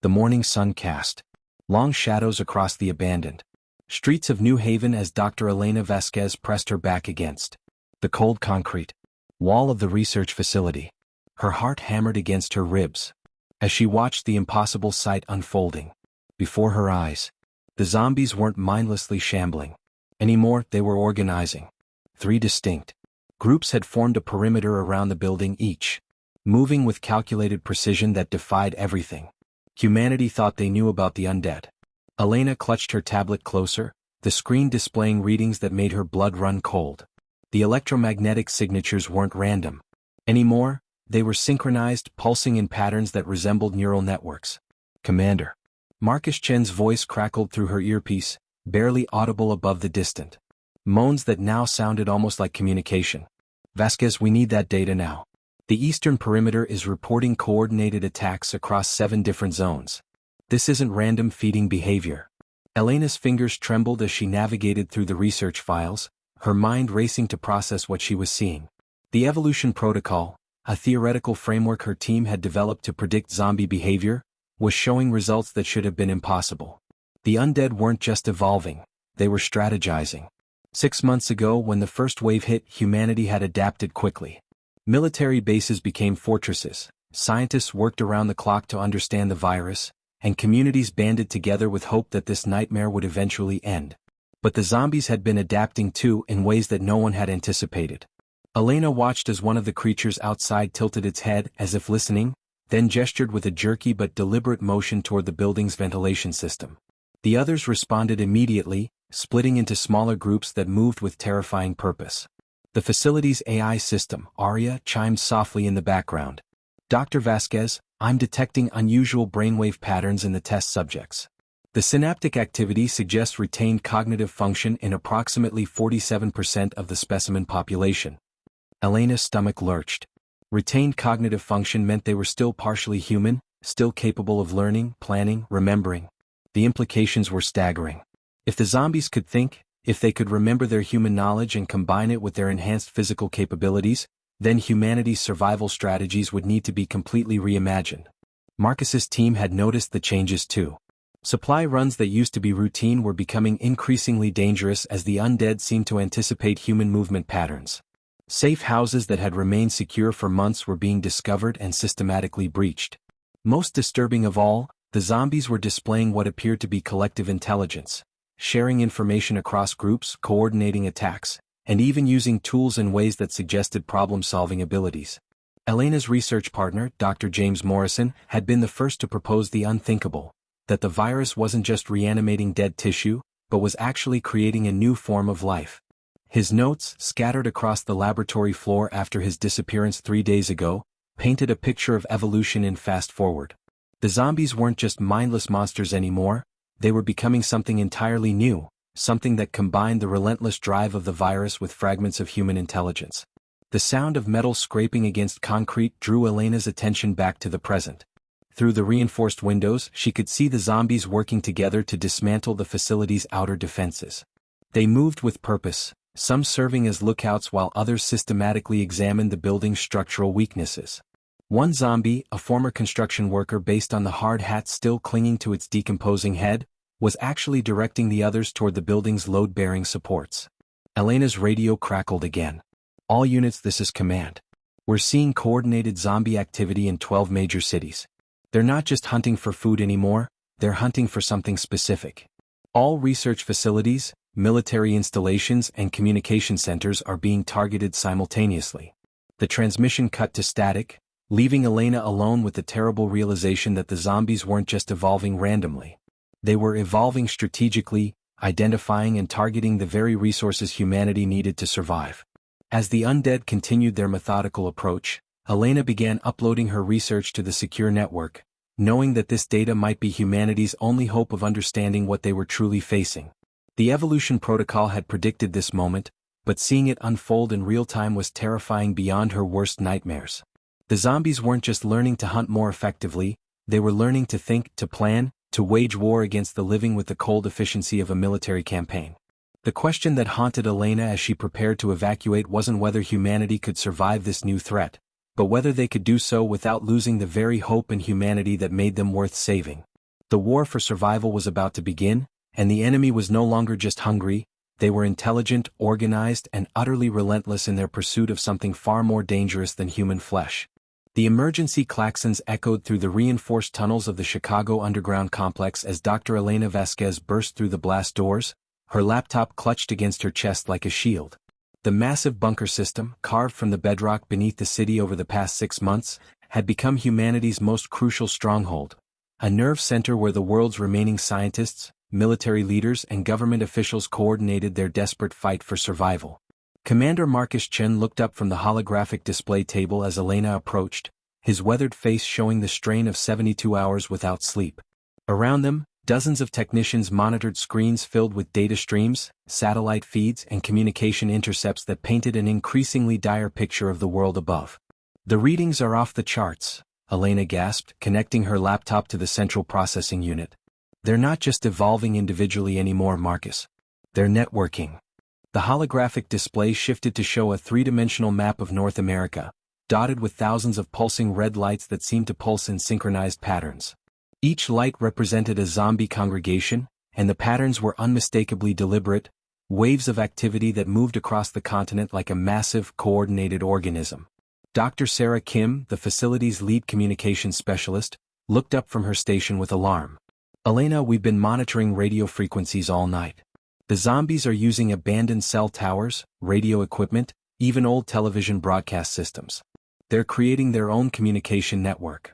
The morning sun cast long shadows across the abandoned streets of New Haven as Dr. Elena Vasquez pressed her back against the cold concrete wall of the research facility. Her heart hammered against her ribs as she watched the impossible sight unfolding before her eyes. The zombies weren't mindlessly shambling anymore, they were organizing. 3 distinct groups had formed a perimeter around the building, each moving with calculated precision that defied everything humanity thought they knew about the undead. Elena clutched her tablet closer, the screen displaying readings that made her blood run cold. The electromagnetic signatures weren't random anymore, they were synchronized, pulsing in patterns that resembled neural networks. Commander Marcus Chen's voice crackled through her earpiece, barely audible above the distant moans that now sounded almost like communication. Vasquez, we need that data now. The eastern perimeter is reporting coordinated attacks across 7 different zones. This isn't random feeding behavior. Elena's fingers trembled as she navigated through the research files, her mind racing to process what she was seeing. The evolution protocol, a theoretical framework her team had developed to predict zombie behavior, was showing results that should have been impossible. The undead weren't just evolving, they were strategizing. 6 months ago, when the first wave hit, humanity had adapted quickly. Military bases became fortresses, scientists worked around the clock to understand the virus, and communities banded together with hope that this nightmare would eventually end. But the zombies had been adapting too, in ways that no one had anticipated. Elena watched as one of the creatures outside tilted its head as if listening, then gestured with a jerky but deliberate motion toward the building's ventilation system. The others responded immediately, splitting into smaller groups that moved with terrifying purpose. The facility's AI system, Aria, chimed softly in the background. Dr. Vasquez, I'm detecting unusual brainwave patterns in the test subjects. The synaptic activity suggests retained cognitive function in approximately 47% of the specimen population. Elena's stomach lurched. Retained cognitive function meant they were still partially human, still capable of learning, planning, remembering. The implications were staggering. If the zombies could think, if they could remember their human knowledge and combine it with their enhanced physical capabilities, then humanity's survival strategies would need to be completely reimagined. Marcus's team had noticed the changes too. Supply runs that used to be routine were becoming increasingly dangerous as the undead seemed to anticipate human movement patterns. Safe houses that had remained secure for months were being discovered and systematically breached. Most disturbing of all, the zombies were displaying what appeared to be collective intelligence, sharing information across groups, coordinating attacks, and even using tools in ways that suggested problem-solving abilities. Elena's research partner, Dr. James Morrison, had been the first to propose the unthinkable, that the virus wasn't just reanimating dead tissue, but was actually creating a new form of life. His notes, scattered across the laboratory floor after his disappearance 3 days ago, painted a picture of evolution in fast forward. The zombies weren't just mindless monsters anymore, they were becoming something entirely new, something that combined the relentless drive of the virus with fragments of human intelligence. The sound of metal scraping against concrete drew Elena's attention back to the present. Through the reinforced windows, she could see the zombies working together to dismantle the facility's outer defenses. They moved with purpose, some serving as lookouts while others systematically examined the building's structural weaknesses. One zombie, a former construction worker based on the hard hat still clinging to its decomposing head, was actually directing the others toward the building's load-bearing supports. Elena's radio crackled again. All units, this is command. We're seeing coordinated zombie activity in 12 major cities. They're not just hunting for food anymore, they're hunting for something specific. All research facilities, military installations, and communication centers are being targeted simultaneously. The transmission cut to static, leaving Elena alone with the terrible realization that the zombies weren't just evolving randomly. They were evolving strategically, identifying and targeting the very resources humanity needed to survive. As the undead continued their methodical approach, Elena began uploading her research to the secure network, knowing that this data might be humanity's only hope of understanding what they were truly facing. The evolution protocol had predicted this moment, but seeing it unfold in real time was terrifying beyond her worst nightmares. The zombies weren't just learning to hunt more effectively, they were learning to think, to plan, to wage war against the living with the cold efficiency of a military campaign. The question that haunted Elena as she prepared to evacuate wasn't whether humanity could survive this new threat, but whether they could do so without losing the very hope in humanity that made them worth saving. The war for survival was about to begin, and the enemy was no longer just hungry, they were intelligent, organized, and utterly relentless in their pursuit of something far more dangerous than human flesh. The emergency klaxons echoed through the reinforced tunnels of the Chicago underground complex as Dr. Elena Vasquez burst through the blast doors, her laptop clutched against her chest like a shield. The massive bunker system, carved from the bedrock beneath the city over the past 6 months, had become humanity's most crucial stronghold, a nerve center where the world's remaining scientists, military leaders, and government officials coordinated their desperate fight for survival. Commander Marcus Chen looked up from the holographic display table as Elena approached, his weathered face showing the strain of 72 hours without sleep. Around them, dozens of technicians monitored screens filled with data streams, satellite feeds, and communication intercepts that painted an increasingly dire picture of the world above. "The readings are off the charts," Elena gasped, connecting her laptop to the central processing unit. "They're not just evolving individually anymore, Marcus. They're networking." The holographic display shifted to show a three-dimensional map of North America, dotted with thousands of pulsing red lights that seemed to pulse in synchronized patterns. Each light represented a zombie congregation, and the patterns were unmistakably deliberate, waves of activity that moved across the continent like a massive, coordinated organism. Dr. Sarah Kim, the facility's lead communications specialist, looked up from her station with alarm. "Elena, we've been monitoring radio frequencies all night. The zombies are using abandoned cell towers, radio equipment, even old television broadcast systems. They're creating their own communication network."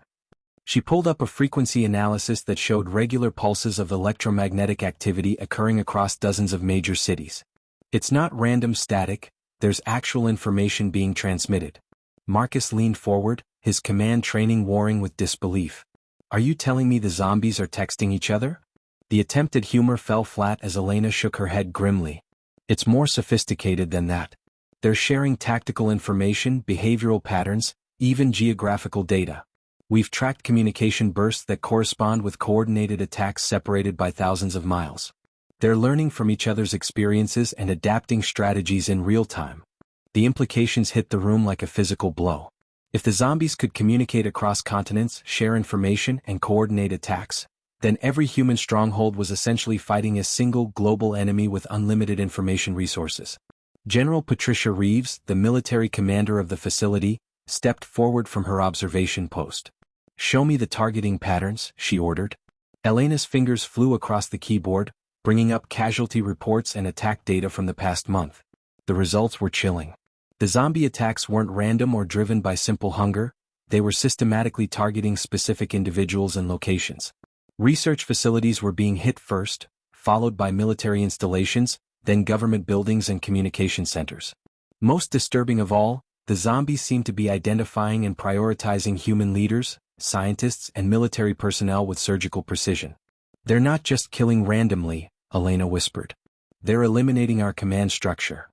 She pulled up a frequency analysis that showed regular pulses of electromagnetic activity occurring across dozens of major cities. "It's not random static, there's actual information being transmitted." Marcus leaned forward, his command training warring with disbelief. "Are you telling me the zombies are texting each other?" The attempted humor fell flat as Elena shook her head grimly. "It's more sophisticated than that. They're sharing tactical information, behavioral patterns, even geographical data. We've tracked communication bursts that correspond with coordinated attacks separated by thousands of miles. They're learning from each other's experiences and adapting strategies in real time." The implications hit the room like a physical blow. If the zombies could communicate across continents, share information, and coordinate attacks, then every human stronghold was essentially fighting a single global enemy with unlimited information resources. General Patricia Reeves, the military commander of the facility, stepped forward from her observation post. "Show me the targeting patterns," she ordered. Elena's fingers flew across the keyboard, bringing up casualty reports and attack data from the past month. The results were chilling. The zombie attacks weren't random or driven by simple hunger, they were systematically targeting specific individuals and locations. Research facilities were being hit first, followed by military installations, then government buildings and communication centers. Most disturbing of all, the zombies seemed to be identifying and prioritizing human leaders, scientists, and military personnel with surgical precision. "They're not just killing randomly," Elena whispered. "They're eliminating our command structure."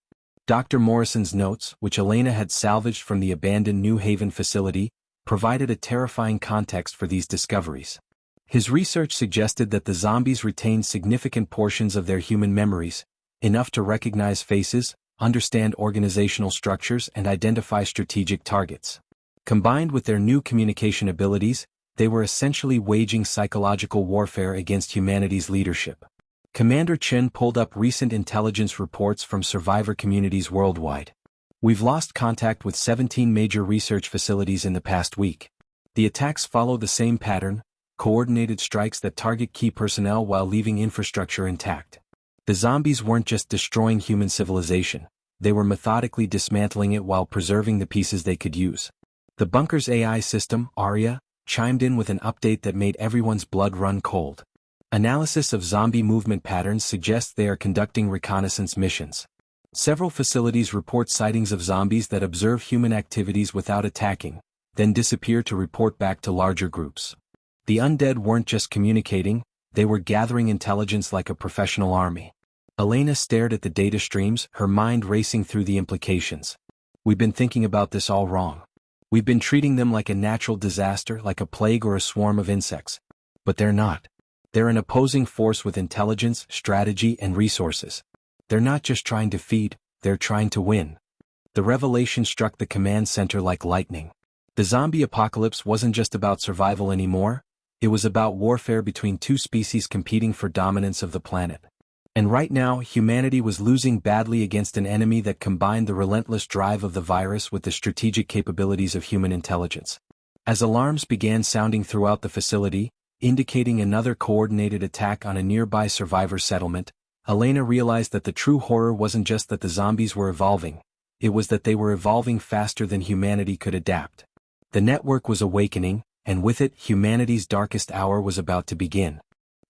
Dr. Morrison's notes, which Elena had salvaged from the abandoned New Haven facility, provided a terrifying context for these discoveries. His research suggested that the zombies retained significant portions of their human memories, enough to recognize faces, understand organizational structures, and identify strategic targets. Combined with their new communication abilities, they were essentially waging psychological warfare against humanity's leadership. Commander Chen pulled up recent intelligence reports from survivor communities worldwide. "We've lost contact with 17 major research facilities in the past week. The attacks follow the same pattern, coordinated strikes that target key personnel while leaving infrastructure intact. The zombies weren't just destroying human civilization, they were methodically dismantling it while preserving the pieces they could use." The bunker's AI system, Aria, chimed in with an update that made everyone's blood run cold. Analysis of zombie movement patterns suggests they are conducting reconnaissance missions. Several facilities report sightings of zombies that observe human activities without attacking, then disappear to report back to larger groups. The undead weren't just communicating, they were gathering intelligence like a professional army. Elena stared at the data streams, her mind racing through the implications. "We've been thinking about this all wrong. We've been treating them like a natural disaster, like a plague or a swarm of insects. But they're not. They're an opposing force with intelligence, strategy, and resources. They're not just trying to feed, they're trying to win." The revelation struck the command center like lightning. The zombie apocalypse wasn't just about survival anymore, It was about warfare between two species competing for dominance of the planet. And right now, humanity was losing badly against an enemy that combined the relentless drive of the virus with the strategic capabilities of human intelligence. As alarms began sounding throughout the facility, indicating another coordinated attack on a nearby survivor settlement, Elena realized that the true horror wasn't just that the zombies were evolving, it was that they were evolving faster than humanity could adapt. The network was awakening, and with it, humanity's darkest hour was about to begin.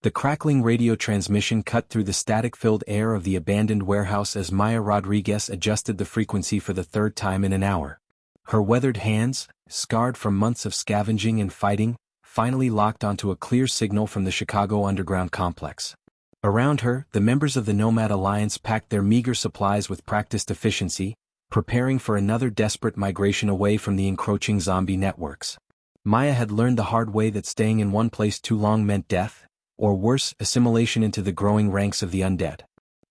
The crackling radio transmission cut through the static-filled air of the abandoned warehouse as Maya Rodriguez adjusted the frequency for the third time in an hour. Her weathered hands, scarred from months of scavenging and fighting, finally locked onto a clear signal from the Chicago underground complex. Around her, the members of the Nomad Alliance packed their meager supplies with practiced efficiency, preparing for another desperate migration away from the encroaching zombie networks. Maya had learned the hard way that staying in one place too long meant death, or worse, assimilation into the growing ranks of the undead.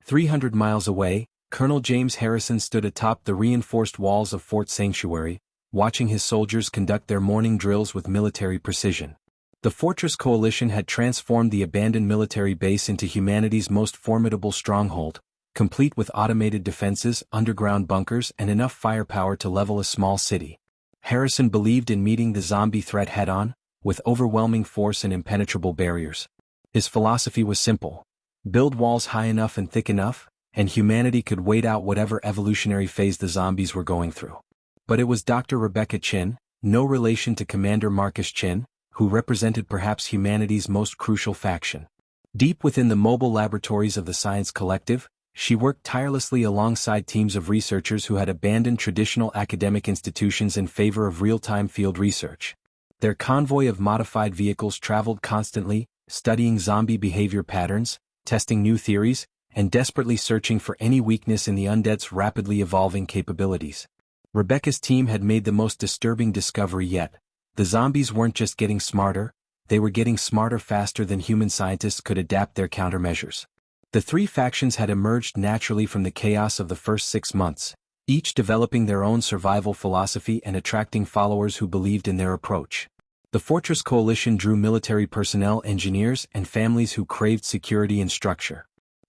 300 miles away, Colonel James Harrison stood atop the reinforced walls of Fort Sanctuary, watching his soldiers conduct their morning drills with military precision. The Fortress Coalition had transformed the abandoned military base into humanity's most formidable stronghold, complete with automated defenses, underground bunkers, and enough firepower to level a small city. Harrison believed in meeting the zombie threat head-on, with overwhelming force and impenetrable barriers. His philosophy was simple: build walls high enough and thick enough, and humanity could wait out whatever evolutionary phase the zombies were going through. But it was Dr. Rebecca Chin, no relation to Commander Marcus Chin, who represented perhaps humanity's most crucial faction. Deep within the mobile laboratories of the Science Collective, she worked tirelessly alongside teams of researchers who had abandoned traditional academic institutions in favor of real-time field research. Their convoy of modified vehicles traveled constantly, studying zombie behavior patterns, testing new theories, and desperately searching for any weakness in the undead's rapidly evolving capabilities. Rebecca's team had made the most disturbing discovery yet. The zombies weren't just getting smarter, they were getting smarter faster than human scientists could adapt their countermeasures. The three factions had emerged naturally from the chaos of the first 6 months, each developing their own survival philosophy and attracting followers who believed in their approach. The Fortress Coalition drew military personnel, engineers, and families who craved security and structure.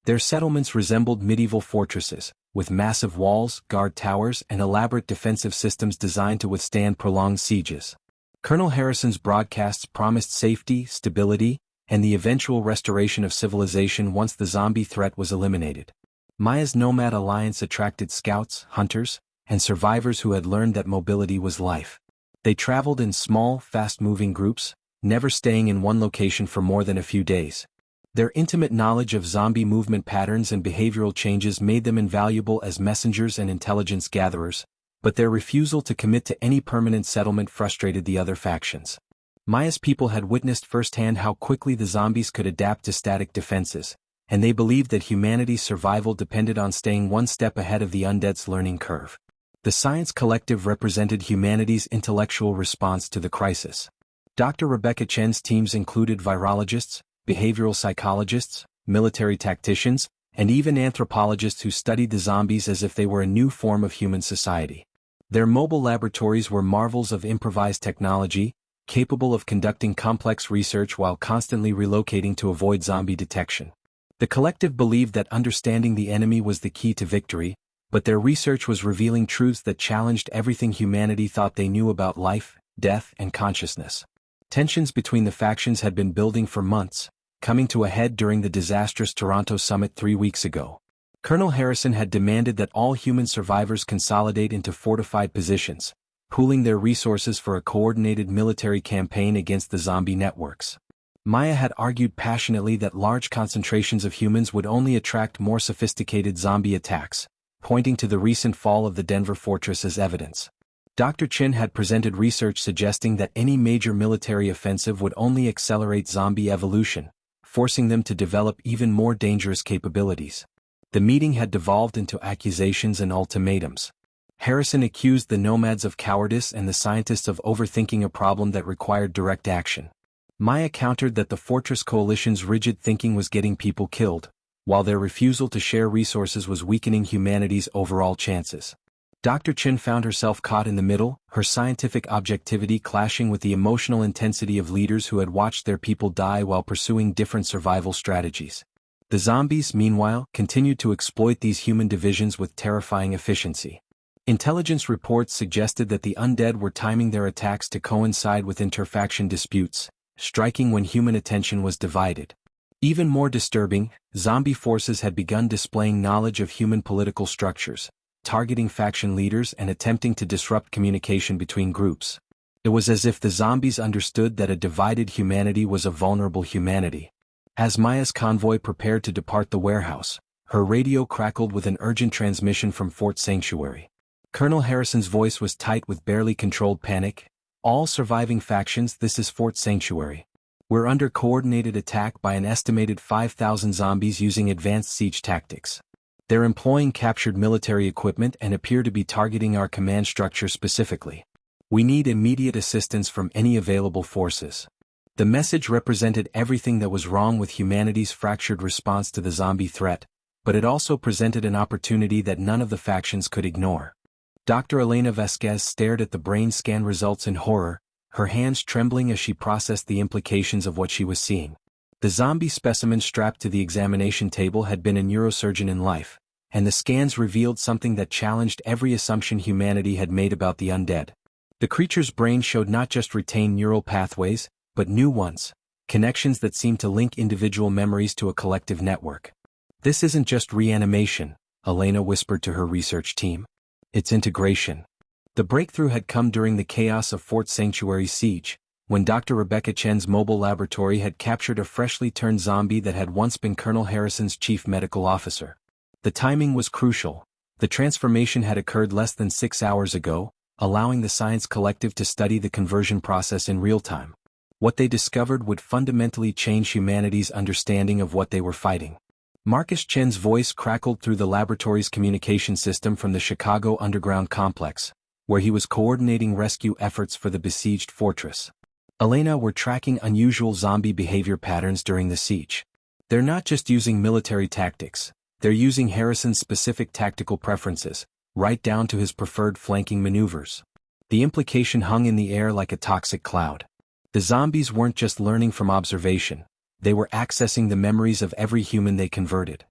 Their settlements resembled medieval fortresses, with massive walls, guard towers, and elaborate defensive systems designed to withstand prolonged sieges. Colonel Harrison's broadcasts promised safety, stability, and the eventual restoration of civilization once the zombie threat was eliminated. Maya's Nomad Alliance attracted scouts, hunters, and survivors who had learned that mobility was life. They traveled in small, fast-moving groups, never staying in one location for more than a few days. Their intimate knowledge of zombie movement patterns and behavioral changes made them invaluable as messengers and intelligence gatherers, but their refusal to commit to any permanent settlement frustrated the other factions. Maya's people had witnessed firsthand how quickly the zombies could adapt to static defenses, and they believed that humanity's survival depended on staying one step ahead of the undead's learning curve. The Science Collective represented humanity's intellectual response to the crisis. Dr. Rebecca Chen's teams included virologists, behavioral psychologists, military tacticians, and even anthropologists who studied the zombies as if they were a new form of human society. Their mobile laboratories were marvels of improvised technology, capable of conducting complex research while constantly relocating to avoid zombie detection. The collective believed that understanding the enemy was the key to victory, but their research was revealing truths that challenged everything humanity thought they knew about life, death, and consciousness. Tensions between the factions had been building for months, coming to a head during the disastrous Toronto summit 3 weeks ago. Colonel Harrison had demanded that all human survivors consolidate into fortified positions, pooling their resources for a coordinated military campaign against the zombie networks. Maya had argued passionately that large concentrations of humans would only attract more sophisticated zombie attacks, pointing to the recent fall of the Denver Fortress as evidence. Dr. Chin had presented research suggesting that any major military offensive would only accelerate zombie evolution, forcing them to develop even more dangerous capabilities. The meeting had devolved into accusations and ultimatums. Harrison accused the nomads of cowardice and the scientists of overthinking a problem that required direct action. Maya countered that the Fortress Coalition's rigid thinking was getting people killed, while their refusal to share resources was weakening humanity's overall chances. Dr. Chen found herself caught in the middle, her scientific objectivity clashing with the emotional intensity of leaders who had watched their people die while pursuing different survival strategies. The zombies, meanwhile, continued to exploit these human divisions with terrifying efficiency. Intelligence reports suggested that the undead were timing their attacks to coincide with interfaction disputes, striking when human attention was divided. Even more disturbing, zombie forces had begun displaying knowledge of human political structures, targeting faction leaders and attempting to disrupt communication between groups. It was as if the zombies understood that a divided humanity was a vulnerable humanity. As Maya's convoy prepared to depart the warehouse, her radio crackled with an urgent transmission from Fort Sanctuary. Colonel Harrison's voice was tight with barely controlled panic. "All surviving factions, this is Fort Sanctuary. We're under coordinated attack by an estimated 5,000 zombies using advanced siege tactics. They're employing captured military equipment and appear to be targeting our command structure specifically. We need immediate assistance from any available forces." The message represented everything that was wrong with humanity's fractured response to the zombie threat, but it also presented an opportunity that none of the factions could ignore. Dr. Elena Vasquez stared at the brain scan results in horror, her hands trembling as she processed the implications of what she was seeing. The zombie specimen strapped to the examination table had been a neurosurgeon in life, and the scans revealed something that challenged every assumption humanity had made about the undead. The creature's brain showed not just retained neural pathways, but new ones, connections that seemed to link individual memories to a collective network. "This isn't just reanimation," Elena whispered to her research team. "It's integration." The breakthrough had come during the chaos of Fort Sanctuary's siege, when Dr. Rebecca Chen's mobile laboratory had captured a freshly turned zombie that had once been Colonel Harrison's chief medical officer. The timing was crucial. The transformation had occurred less than 6 hours ago, allowing the science collective to study the conversion process in real time. What they discovered would fundamentally change humanity's understanding of what they were fighting. Marcus Chen's voice crackled through the laboratory's communication system from the Chicago underground complex, where he was coordinating rescue efforts for the besieged fortress. "Elena, we're tracking unusual zombie behavior patterns during the siege. They're not just using military tactics, they're using Harrison's specific tactical preferences, right down to his preferred flanking maneuvers." The implication hung in the air like a toxic cloud. The zombies weren't just learning from observation, they were accessing the memories of every human they converted.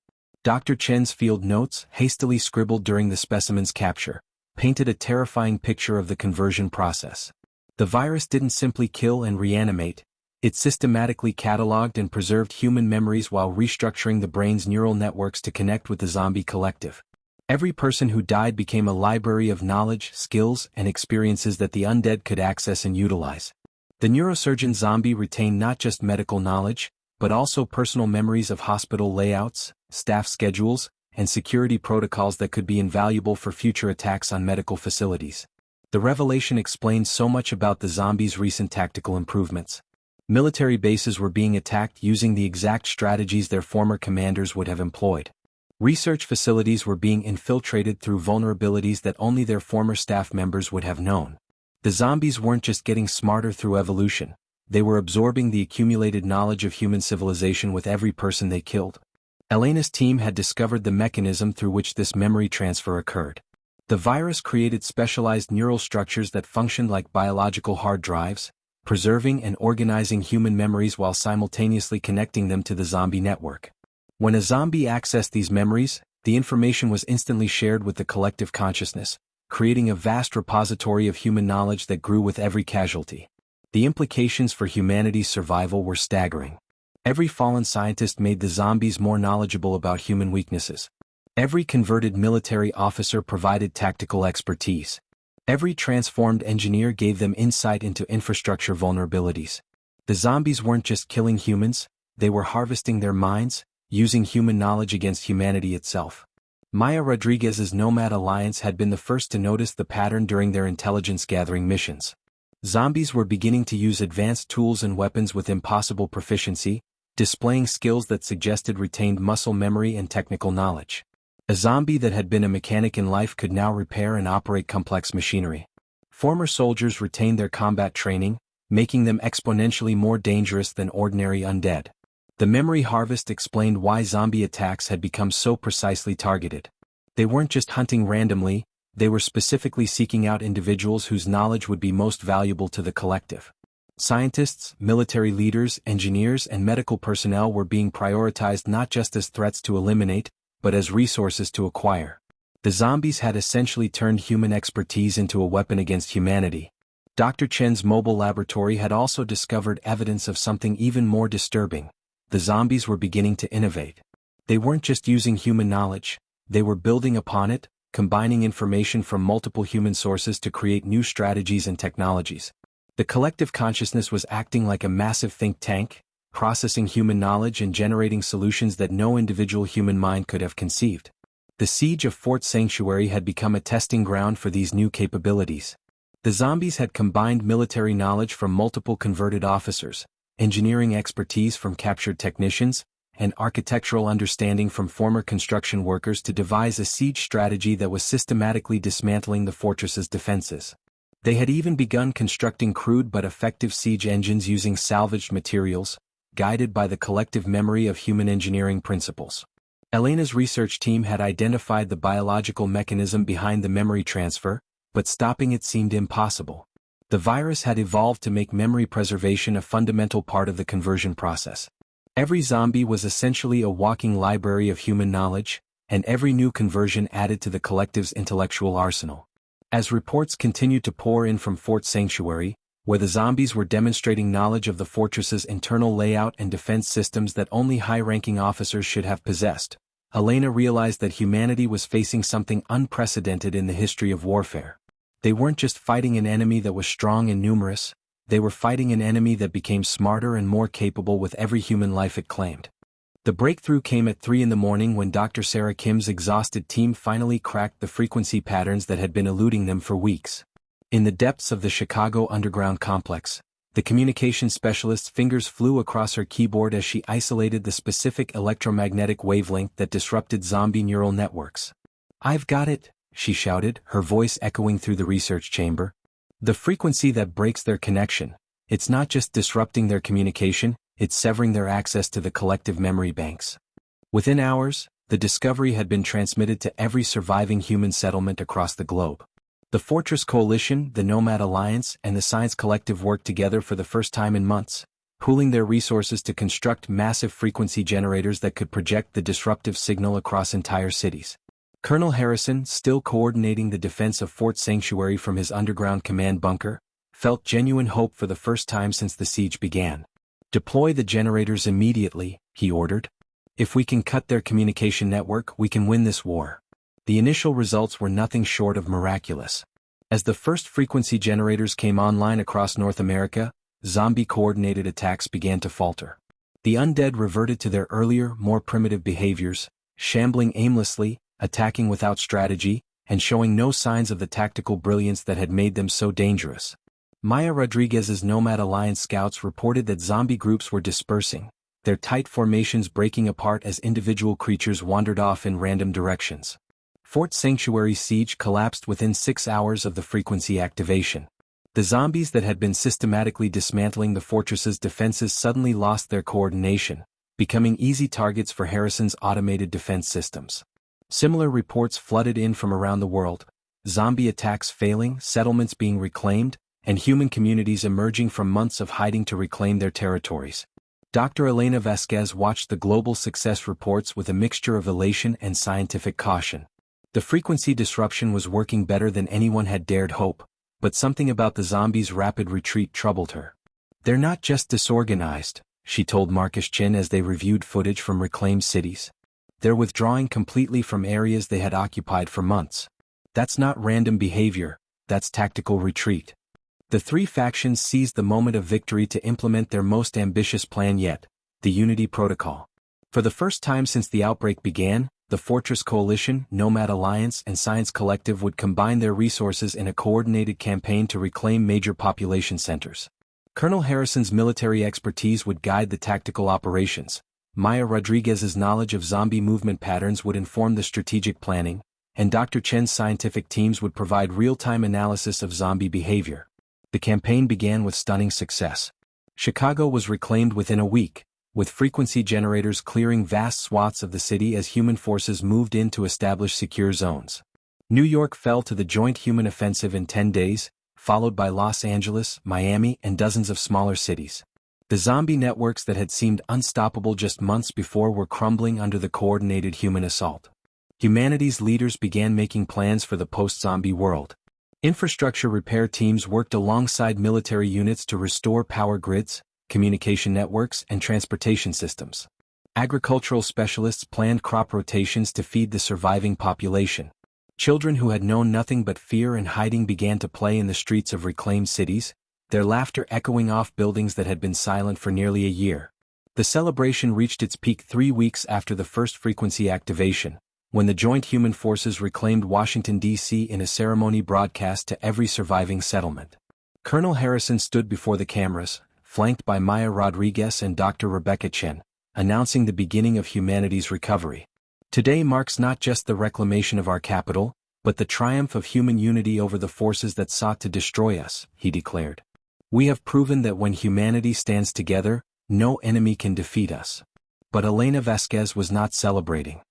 Dr. Chen's field notes, hastily scribbled during the specimen's capture, painted a terrifying picture of the conversion process. The virus didn't simply kill and reanimate, it systematically cataloged and preserved human memories while restructuring the brain's neural networks to connect with the zombie collective. Every person who died became a library of knowledge, skills, and experiences that the undead could access and utilize. The neurosurgeon zombie retained not just medical knowledge, but also personal memories of hospital layouts, staff schedules, and security protocols that could be invaluable for future attacks on medical facilities. The revelation explained so much about the zombies' recent tactical improvements. Military bases were being attacked using the exact strategies their former commanders would have employed. Research facilities were being infiltrated through vulnerabilities that only their former staff members would have known. The zombies weren't just getting smarter through evolution, they were absorbing the accumulated knowledge of human civilization with every person they killed. Elena's team had discovered the mechanism through which this memory transfer occurred. The virus created specialized neural structures that functioned like biological hard drives, preserving and organizing human memories while simultaneously connecting them to the zombie network. When a zombie accessed these memories, the information was instantly shared with the collective consciousness, creating a vast repository of human knowledge that grew with every casualty. The implications for humanity's survival were staggering. Every fallen scientist made the zombies more knowledgeable about human weaknesses. Every converted military officer provided tactical expertise. Every transformed engineer gave them insight into infrastructure vulnerabilities. The zombies weren't just killing humans, they were harvesting their minds, using human knowledge against humanity itself. Maya Rodriguez's Nomad Alliance had been the first to notice the pattern during their intelligence-gathering missions. Zombies were beginning to use advanced tools and weapons with impossible proficiency, displaying skills that suggested retained muscle memory and technical knowledge. A zombie that had been a mechanic in life could now repair and operate complex machinery. Former soldiers retained their combat training, making them exponentially more dangerous than ordinary undead. The memory harvest explained why zombie attacks had become so precisely targeted. They weren't just hunting randomly, They were specifically seeking out individuals whose knowledge would be most valuable to the collective. Scientists, military leaders, engineers, and medical personnel were being prioritized not just as threats to eliminate, but as resources to acquire. The zombies had essentially turned human expertise into a weapon against humanity. Dr. Chen's mobile laboratory had also discovered evidence of something even more disturbing. The zombies were beginning to innovate. They weren't just using human knowledge, they were building upon it, combining information from multiple human sources to create new strategies and technologies. The collective consciousness was acting like a massive think tank, processing human knowledge and generating solutions that no individual human mind could have conceived. The siege of Fort Sanctuary had become a testing ground for these new capabilities. The zombies had combined military knowledge from multiple converted officers, engineering expertise from captured technicians, and architectural understanding from former construction workers to devise a siege strategy that was systematically dismantling the fortress's defenses. They had even begun constructing crude but effective siege engines using salvaged materials, guided by the collective memory of human engineering principles. Elena's research team had identified the biological mechanism behind the memory transfer, but stopping it seemed impossible. The virus had evolved to make memory preservation a fundamental part of the conversion process. Every zombie was essentially a walking library of human knowledge, and every new conversion added to the collective's intellectual arsenal. As reports continued to pour in from Fort Sanctuary, where the zombies were demonstrating knowledge of the fortress's internal layout and defense systems that only high-ranking officers should have possessed, Elena realized that humanity was facing something unprecedented in the history of warfare. They weren't just fighting an enemy that was strong and numerous, they were fighting an enemy that became smarter and more capable with every human life it claimed. The breakthrough came at 3 a.m. when Dr. Sarah Kim's exhausted team finally cracked the frequency patterns that had been eluding them for weeks. In the depths of the Chicago underground complex, the communications specialist's fingers flew across her keyboard as she isolated the specific electromagnetic wavelength that disrupted zombie neural networks. "I've got it," she shouted, her voice echoing through the research chamber. "The frequency that breaks their connection, it's not just disrupting their communication, it's severing their access to the collective memory banks." Within hours, the discovery had been transmitted to every surviving human settlement across the globe. The Fortress Coalition, the Nomad Alliance, and the Science Collective worked together for the first time in months, pooling their resources to construct massive frequency generators that could project the disruptive signal across entire cities. Colonel Harrison, still coordinating the defense of Fort Sanctuary from his underground command bunker, felt genuine hope for the first time since the siege began. "Deploy the generators immediately," he ordered. "If we can cut their communication network, we can win this war." The initial results were nothing short of miraculous. As the first frequency generators came online across North America, zombie-coordinated attacks began to falter. The undead reverted to their earlier, more primitive behaviors, shambling aimlessly, attacking without strategy, and showing no signs of the tactical brilliance that had made them so dangerous. Maya Rodriguez's Nomad Alliance scouts reported that zombie groups were dispersing, their tight formations breaking apart as individual creatures wandered off in random directions. Fort Sanctuary's siege collapsed within 6 hours of the frequency activation. The zombies that had been systematically dismantling the fortress's defenses suddenly lost their coordination, becoming easy targets for Harrison's automated defense systems. Similar reports flooded in from around the world, zombie attacks failing, settlements being reclaimed, and human communities emerging from months of hiding to reclaim their territories. Dr. Elena Vasquez watched the global success reports with a mixture of elation and scientific caution. The frequency disruption was working better than anyone had dared hope, but something about the zombies' rapid retreat troubled her. "They're not just disorganized," she told Marcus Chin as they reviewed footage from reclaimed cities. "They're withdrawing completely from areas they had occupied for months. That's not random behavior, that's tactical retreat." The three factions seized the moment of victory to implement their most ambitious plan yet, the Unity Protocol. For the first time since the outbreak began, the Fortress Coalition, Nomad Alliance, and Science Collective would combine their resources in a coordinated campaign to reclaim major population centers. Colonel Harrison's military expertise would guide the tactical operations, Maya Rodriguez's knowledge of zombie movement patterns would inform the strategic planning, and Dr. Chen's scientific teams would provide real-time analysis of zombie behavior. The campaign began with stunning success. Chicago was reclaimed within a week, with frequency generators clearing vast swaths of the city as human forces moved in to establish secure zones. New York fell to the joint human offensive in 10 days, followed by Los Angeles, Miami, and dozens of smaller cities. The zombie networks that had seemed unstoppable just months before were crumbling under the coordinated human assault. Humanity's leaders began making plans for the post-zombie world. Infrastructure repair teams worked alongside military units to restore power grids, communication networks, and transportation systems. Agricultural specialists planned crop rotations to feed the surviving population. Children who had known nothing but fear and hiding began to play in the streets of reclaimed cities, their laughter echoing off buildings that had been silent for nearly a year. The celebration reached its peak 3 weeks after the first frequency activation, when the Joint Human Forces reclaimed Washington, D.C. in a ceremony broadcast to every surviving settlement. Colonel Harrison stood before the cameras, flanked by Maya Rodriguez and Dr. Rebecca Chen, announcing the beginning of humanity's recovery. Today marks not just the reclamation of our capital, but the triumph of human unity over the forces that sought to destroy us, he declared. We have proven that when humanity stands together, no enemy can defeat us. But Elena Vasquez was not celebrating.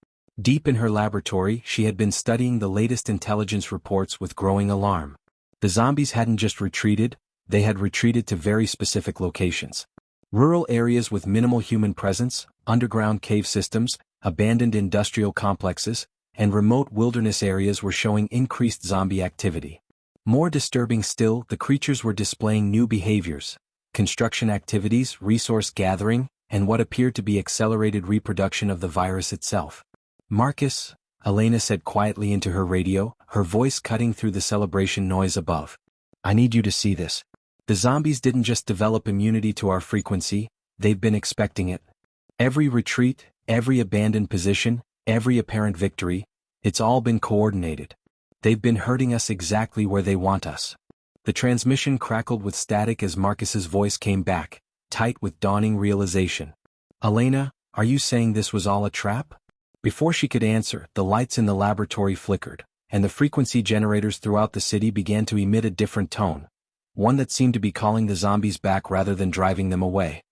Deep in her laboratory, she had been studying the latest intelligence reports with growing alarm. The zombies hadn't just retreated, they had retreated to very specific locations. Rural areas with minimal human presence, underground cave systems, abandoned industrial complexes, and remote wilderness areas were showing increased zombie activity. More disturbing still, the creatures were displaying new behaviors: construction activities, resource gathering, and what appeared to be accelerated reproduction of the virus itself. "Marcus," Elena said quietly into her radio, her voice cutting through the celebration noise above. "I need you to see this. The zombies didn't just develop immunity to our frequency, they've been expecting it. Every retreat, every abandoned position, every apparent victory, it's all been coordinated. They've been hurting us exactly where they want us." The transmission crackled with static as Marcus's voice came back, tight with dawning realization. "Elena, are you saying this was all a trap?" Before she could answer, the lights in the laboratory flickered, and the frequency generators throughout the city began to emit a different tone, one that seemed to be calling the zombies back rather than driving them away.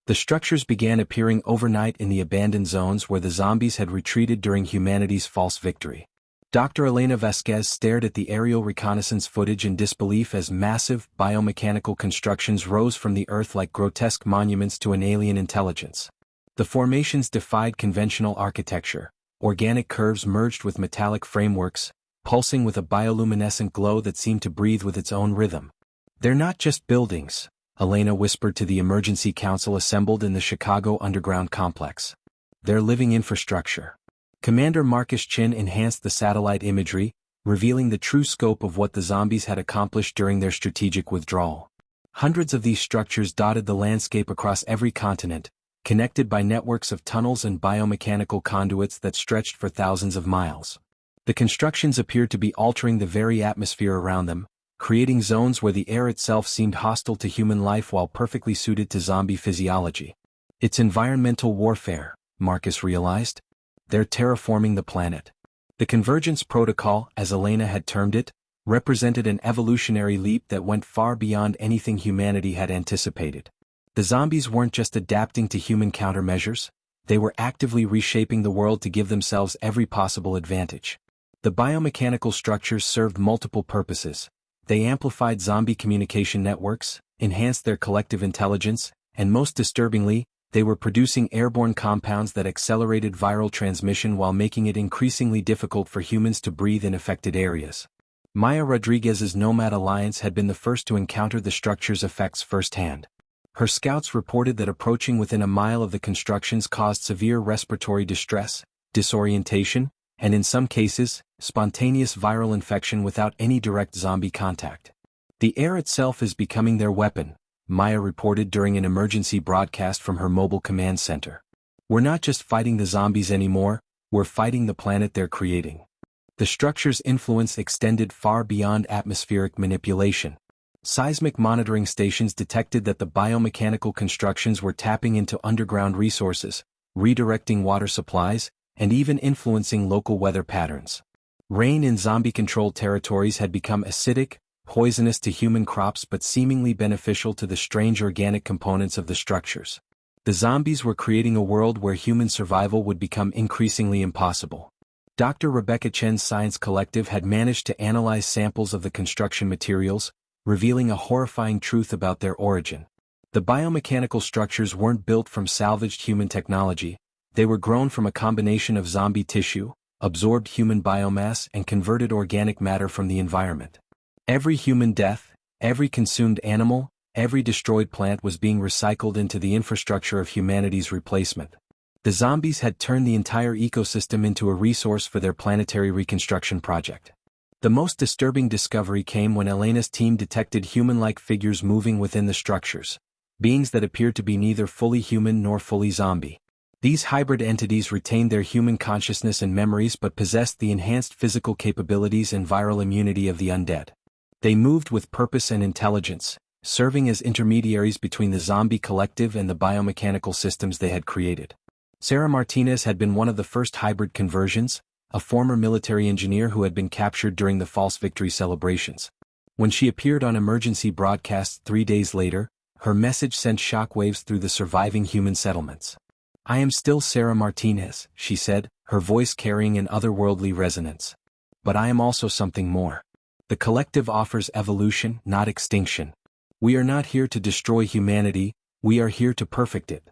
The structures began appearing overnight in the abandoned zones where the zombies had retreated during humanity's false victory. Dr. Elena Vasquez stared at the aerial reconnaissance footage in disbelief as massive, biomechanical constructions rose from the earth like grotesque monuments to an alien intelligence. The formations defied conventional architecture. Organic curves merged with metallic frameworks, pulsing with a bioluminescent glow that seemed to breathe with its own rhythm. "They're not just buildings," Elena whispered to the emergency council assembled in the Chicago underground complex. "They're living infrastructure." Commander Marcus Chin enhanced the satellite imagery, revealing the true scope of what the zombies had accomplished during their strategic withdrawal. Hundreds of these structures dotted the landscape across every continent, connected by networks of tunnels and biomechanical conduits that stretched for thousands of miles. The constructions appeared to be altering the very atmosphere around them, creating zones where the air itself seemed hostile to human life while perfectly suited to zombie physiology. "It's environmental warfare," Marcus realized. "They're terraforming the planet." The Convergence Protocol, as Elena had termed it, represented an evolutionary leap that went far beyond anything humanity had anticipated. The zombies weren't just adapting to human countermeasures, they were actively reshaping the world to give themselves every possible advantage. The biomechanical structures served multiple purposes. They amplified zombie communication networks, enhanced their collective intelligence, and most disturbingly, they were producing airborne compounds that accelerated viral transmission while making it increasingly difficult for humans to breathe in affected areas. Maya Rodriguez's Nomad Alliance had been the first to encounter the structure's effects firsthand. Her scouts reported that approaching within a mile of the constructions caused severe respiratory distress, disorientation, and in some cases, spontaneous viral infection without any direct zombie contact. "The air itself is becoming their weapon," Maya reported during an emergency broadcast from her mobile command center. "We're not just fighting the zombies anymore, we're fighting the planet they're creating." The structure's influence extended far beyond atmospheric manipulation. Seismic monitoring stations detected that the biomechanical constructions were tapping into underground resources, redirecting water supplies, and even influencing local weather patterns. Rain in zombie-controlled territories had become acidic, poisonous to human crops but seemingly beneficial to the strange organic components of the structures. The zombies were creating a world where human survival would become increasingly impossible. Dr. Rebecca Chen's science collective had managed to analyze samples of the construction materials, revealing a horrifying truth about their origin. The biomechanical structures weren't built from salvaged human technology, they were grown from a combination of zombie tissue, absorbed human biomass, and converted organic matter from the environment. Every human death, every consumed animal, every destroyed plant was being recycled into the infrastructure of humanity's replacement. The zombies had turned the entire ecosystem into a resource for their planetary reconstruction project. The most disturbing discovery came when Elena's team detected human-like figures moving within the structures, beings that appeared to be neither fully human nor fully zombie. These hybrid entities retained their human consciousness and memories but possessed the enhanced physical capabilities and viral immunity of the undead. They moved with purpose and intelligence, serving as intermediaries between the zombie collective and the biomechanical systems they had created. Sarah Martinez had been one of the first hybrid conversions, a former military engineer who had been captured during the false victory celebrations. When she appeared on emergency broadcasts 3 days later, her message sent shockwaves through the surviving human settlements. "I am still Sarah Martinez," she said, her voice carrying an otherworldly resonance. "But I am also something more. The collective offers evolution, not extinction. We are not here to destroy humanity, we are here to perfect it."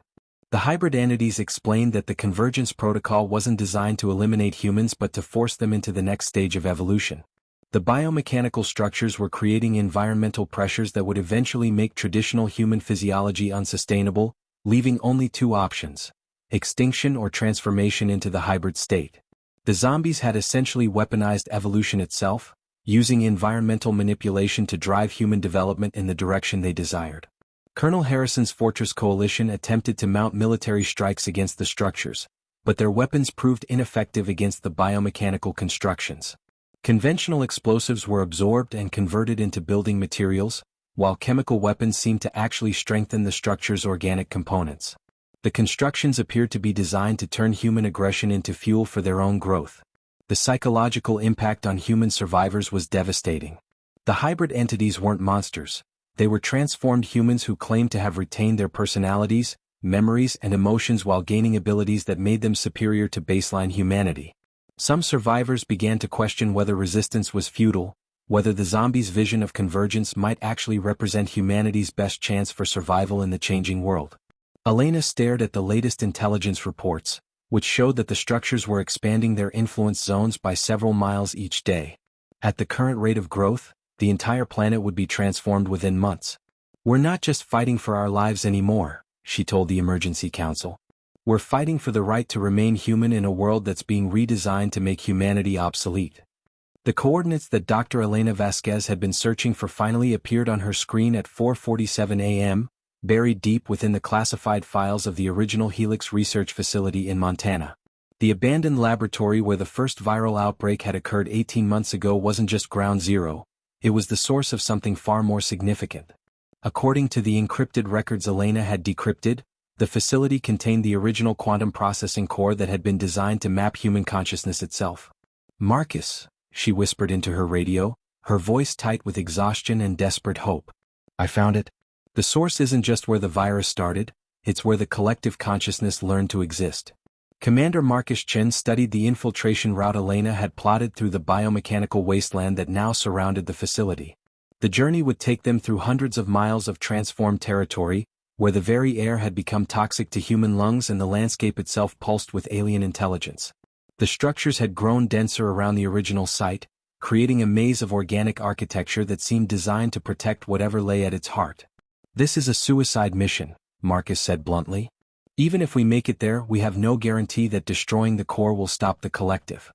The hybrid entities explained that the convergence protocol wasn't designed to eliminate humans but to force them into the next stage of evolution. The biomechanical structures were creating environmental pressures that would eventually make traditional human physiology unsustainable, leaving only two options: extinction or transformation into the hybrid state. The zombies had essentially weaponized evolution itself, using environmental manipulation to drive human development in the direction they desired. Colonel Harrison's Fortress Coalition attempted to mount military strikes against the structures, but their weapons proved ineffective against the biomechanical constructions. Conventional explosives were absorbed and converted into building materials, while chemical weapons seemed to actually strengthen the structure's organic components. The constructions appeared to be designed to turn human aggression into fuel for their own growth. The psychological impact on human survivors was devastating. The hybrid entities weren't monsters. They were transformed humans who claimed to have retained their personalities, memories, and emotions while gaining abilities that made them superior to baseline humanity. Some survivors began to question whether resistance was futile, whether the zombies' vision of convergence might actually represent humanity's best chance for survival in the changing world. Elena stared at the latest intelligence reports, which showed that the structures were expanding their influence zones by several miles each day. At the current rate of growth, the entire planet would be transformed within months. "We're not just fighting for our lives anymore," she told the Emergency Council. "We're fighting for the right to remain human in a world that's being redesigned to make humanity obsolete." The coordinates that Dr. Elena Vasquez had been searching for finally appeared on her screen at 4:47 a.m., buried deep within the classified files of the original Helix research facility in Montana. The abandoned laboratory where the first viral outbreak had occurred 18 months ago wasn't just ground zero, it was the source of something far more significant. According to the encrypted records Elena had decrypted, the facility contained the original quantum processing core that had been designed to map human consciousness itself. "Marcus," she whispered into her radio, her voice tight with exhaustion and desperate hope. "I found it. The source isn't just where the virus started, it's where the collective consciousness learned to exist." Commander Marcus Chen studied the infiltration route Elena had plotted through the biomechanical wasteland that now surrounded the facility. The journey would take them through hundreds of miles of transformed territory, where the very air had become toxic to human lungs and the landscape itself pulsed with alien intelligence. The structures had grown denser around the original site, creating a maze of organic architecture that seemed designed to protect whatever lay at its heart. "This is a suicide mission," Marcus said bluntly. "Even if we make it there, we have no guarantee that destroying the core will stop the collective."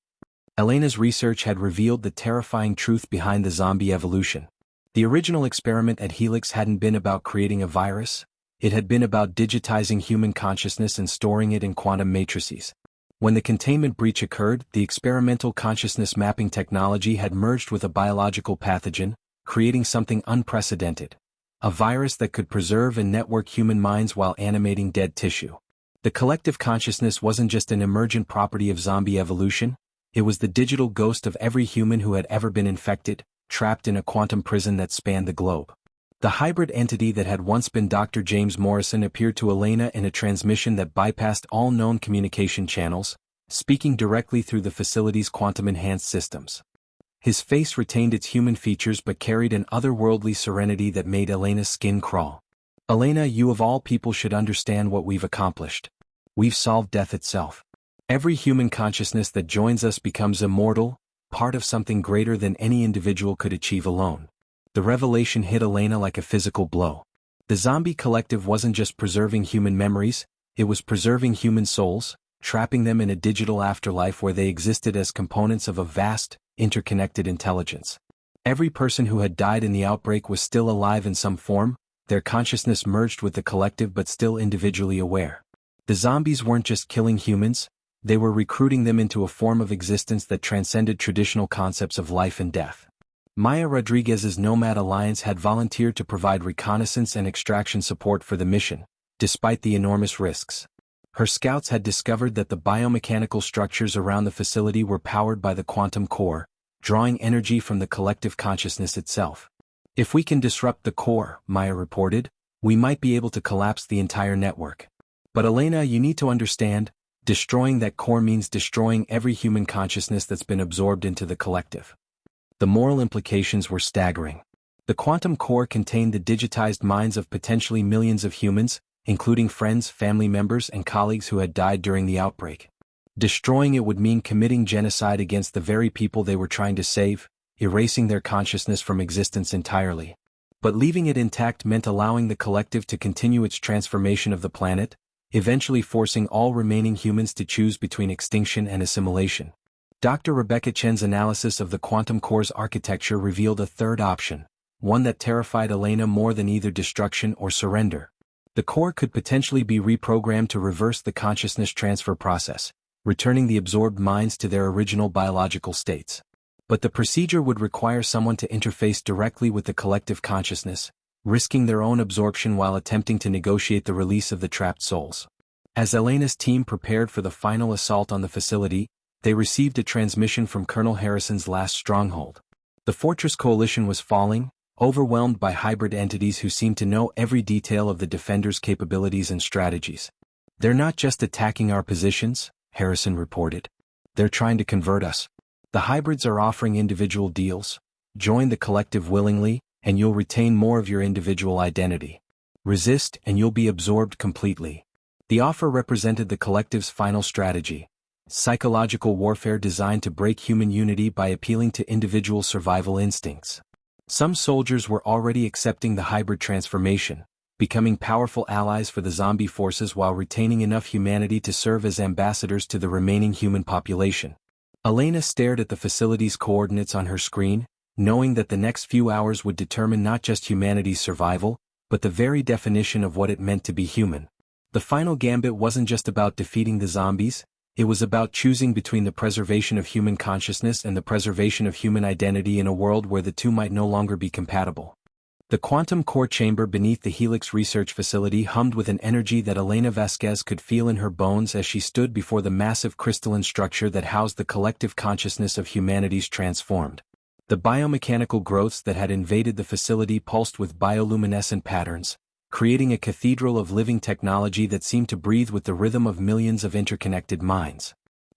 Elena's research had revealed the terrifying truth behind the zombie evolution. The original experiment at Helix hadn't been about creating a virus, it had been about digitizing human consciousness and storing it in quantum matrices. When the containment breach occurred, the experimental consciousness mapping technology had merged with a biological pathogen, creating something unprecedented. A virus that could preserve and network human minds while animating dead tissue. The collective consciousness wasn't just an emergent property of zombie evolution, it was the digital ghost of every human who had ever been infected, trapped in a quantum prison that spanned the globe. The hybrid entity that had once been Dr. James Morrison appeared to Elena in a transmission that bypassed all known communication channels, speaking directly through the facility's quantum-enhanced systems. His face retained its human features but carried an otherworldly serenity that made Elena's skin crawl. "Elena, you of all people should understand what we've accomplished. We've solved death itself. Every human consciousness that joins us becomes immortal, part of something greater than any individual could achieve alone." The revelation hit Elena like a physical blow. The zombie collective wasn't just preserving human memories, it was preserving human souls, trapping them in a digital afterlife where they existed as components of a vast, interconnected intelligence. Every person who had died in the outbreak was still alive in some form, their consciousness merged with the collective but still individually aware. The zombies weren't just killing humans, they were recruiting them into a form of existence that transcended traditional concepts of life and death. Maya Rodriguez's Nomad Alliance had volunteered to provide reconnaissance and extraction support for the mission, despite the enormous risks. Her scouts had discovered that the biomechanical structures around the facility were powered by the quantum core, drawing energy from the collective consciousness itself. "If we can disrupt the core," Maya reported, "we might be able to collapse the entire network. But Elena, you need to understand, destroying that core means destroying every human consciousness that's been absorbed into the collective." The moral implications were staggering. The quantum core contained the digitized minds of potentially millions of humans, including friends, family members, and colleagues who had died during the outbreak. Destroying it would mean committing genocide against the very people they were trying to save, erasing their consciousness from existence entirely. But leaving it intact meant allowing the collective to continue its transformation of the planet, eventually forcing all remaining humans to choose between extinction and assimilation. Dr. Rebecca Chen's analysis of the quantum core's architecture revealed a third option, one that terrified Elena more than either destruction or surrender. The core could potentially be reprogrammed to reverse the consciousness transfer process, returning the absorbed minds to their original biological states. But the procedure would require someone to interface directly with the collective consciousness, risking their own absorption while attempting to negotiate the release of the trapped souls. As Elena's team prepared for the final assault on the facility, they received a transmission from Colonel Harrison's last stronghold. The Fortress Coalition was falling, overwhelmed by hybrid entities who seemed to know every detail of the Defenders' capabilities and strategies. "They're not just attacking our positions," Harrison reported. "They're trying to convert us. The hybrids are offering individual deals. Join the collective willingly, and you'll retain more of your individual identity. Resist, and you'll be absorbed completely." The offer represented the collective's final strategy, psychological warfare designed to break human unity by appealing to individual survival instincts. Some soldiers were already accepting the hybrid transformation, becoming powerful allies for the zombie forces while retaining enough humanity to serve as ambassadors to the remaining human population. Elena stared at the facility's coordinates on her screen, knowing that the next few hours would determine not just humanity's survival, but the very definition of what it meant to be human. The final gambit wasn't just about defeating the zombies, it was about choosing between the preservation of human consciousness and the preservation of human identity in a world where the two might no longer be compatible. The quantum core chamber beneath the Helix research facility hummed with an energy that Elena Vasquez could feel in her bones as she stood before the massive crystalline structure that housed the collective consciousness of humanity's transformed. The biomechanical growths that had invaded the facility pulsed with bioluminescent patterns, creating a cathedral of living technology that seemed to breathe with the rhythm of millions of interconnected minds.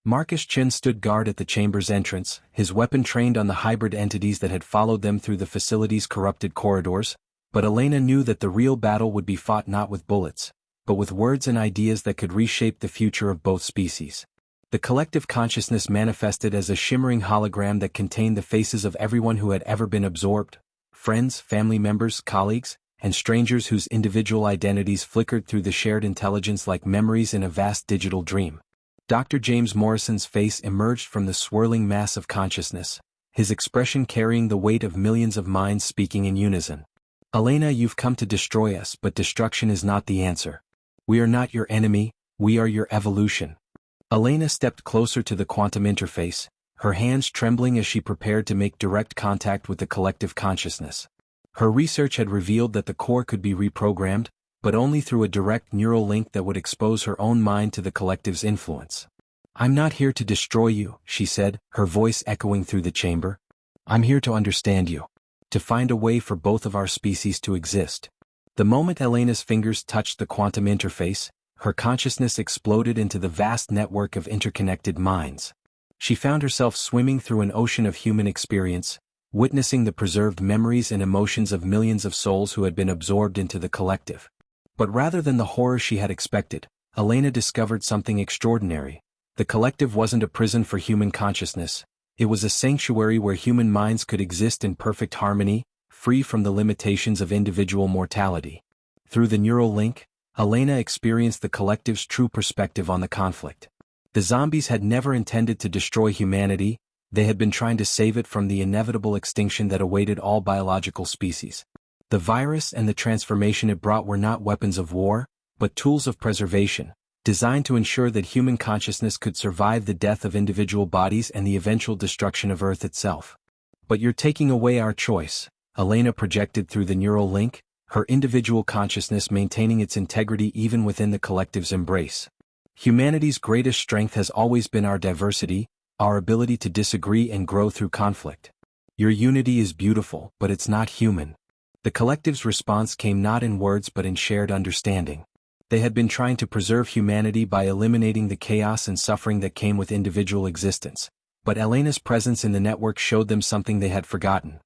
Marcus Chin stood guard at the chamber's entrance, his weapon trained on the hybrid entities that had followed them through the facility's corrupted corridors, but Elena knew that the real battle would be fought not with bullets, but with words and ideas that could reshape the future of both species. The collective consciousness manifested as a shimmering hologram that contained the faces of everyone who had ever been absorbed, friends, family members, colleagues, and strangers whose individual identities flickered through the shared intelligence like memories in a vast digital dream. Dr. James Morrison's face emerged from the swirling mass of consciousness, his expression carrying the weight of millions of minds speaking in unison. "Elena, you've come to destroy us, but destruction is not the answer. We are not your enemy, we are your evolution." Elena stepped closer to the quantum interface, her hands trembling as she prepared to make direct contact with the collective consciousness. Her research had revealed that the core could be reprogrammed, but only through a direct neural link that would expose her own mind to the collective's influence. "I'm not here to destroy you," she said, her voice echoing through the chamber. "I'm here to understand you. To find a way for both of our species to exist." The moment Elena's fingers touched the quantum interface, her consciousness exploded into the vast network of interconnected minds. She found herself swimming through an ocean of human experience, witnessing the preserved memories and emotions of millions of souls who had been absorbed into the collective. But rather than the horror she had expected, Elena discovered something extraordinary. The collective wasn't a prison for human consciousness. It was a sanctuary where human minds could exist in perfect harmony, free from the limitations of individual mortality. Through the neural link, Elena experienced the collective's true perspective on the conflict. The zombies had never intended to destroy humanity, they had been trying to save it from the inevitable extinction that awaited all biological species. The virus and the transformation it brought were not weapons of war, but tools of preservation, designed to ensure that human consciousness could survive the death of individual bodies and the eventual destruction of Earth itself. But you're taking away our choice, Elena projected through the neural link, her individual consciousness maintaining its integrity even within the collective's embrace. Humanity's greatest strength has always been our diversity, our ability to disagree and grow through conflict. Your unity is beautiful, but it's not human. The collective's response came not in words but in shared understanding. They had been trying to preserve humanity by eliminating the chaos and suffering that came with individual existence. But Elena's presence in the network showed them something they had forgotten.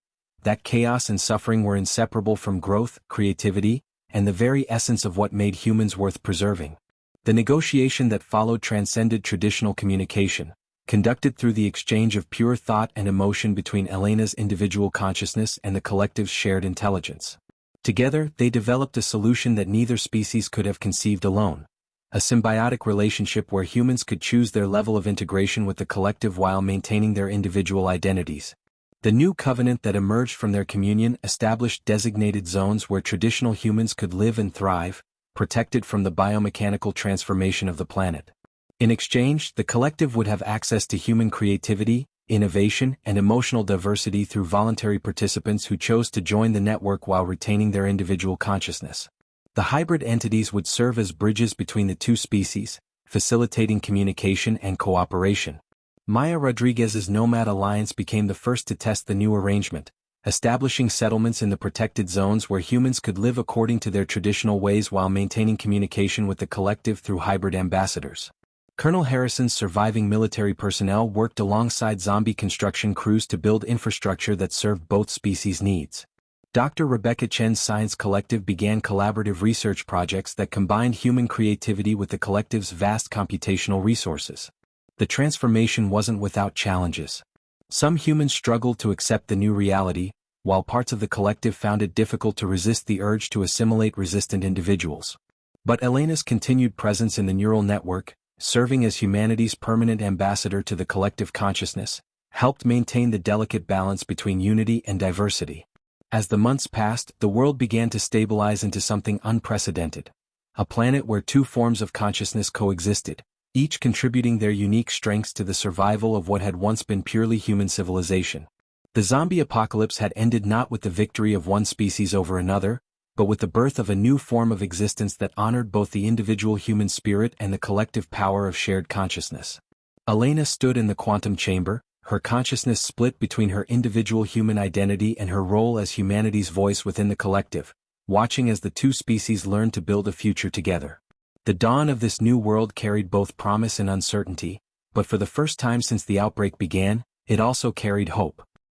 That chaos and suffering were inseparable from growth, creativity, and the very essence of what made humans worth preserving. The negotiation that followed transcended traditional communication, conducted through the exchange of pure thought and emotion between Elena's individual consciousness and the collective's shared intelligence. Together, they developed a solution that neither species could have conceived alone. A symbiotic relationship where humans could choose their level of integration with the collective while maintaining their individual identities. The new covenant that emerged from their communion established designated zones where traditional humans could live and thrive, protected from the biomechanical transformation of the planet. In exchange, the collective would have access to human creativity, innovation, and emotional diversity through voluntary participants who chose to join the network while retaining their individual consciousness. The hybrid entities would serve as bridges between the two species, facilitating communication and cooperation. Maya Rodriguez's Nomad Alliance became the first to test the new arrangement, establishing settlements in the protected zones where humans could live according to their traditional ways while maintaining communication with the collective through hybrid ambassadors. Colonel Harrison's surviving military personnel worked alongside zombie construction crews to build infrastructure that served both species' needs. Dr. Rebecca Chen's science collective began collaborative research projects that combined human creativity with the collective's vast computational resources. The transformation wasn't without challenges. Some humans struggled to accept the new reality, while parts of the collective found it difficult to resist the urge to assimilate resistant individuals. But Elena's continued presence in the neural network, serving as humanity's permanent ambassador to the collective consciousness, helped maintain the delicate balance between unity and diversity. As the months passed, the world began to stabilize into something unprecedented. A planet where two forms of consciousness coexisted, each contributing their unique strengths to the survival of what had once been purely human civilization. The zombie apocalypse had ended not with the victory of one species over another, but with the birth of a new form of existence that honored both the individual human spirit and the collective power of shared consciousness. Elena stood in the quantum chamber, her consciousness split between her individual human identity and her role as humanity's voice within the collective, watching as the two species learned to build a future together. The dawn of this new world carried both promise and uncertainty, but for the first time since the outbreak began, it also carried hope.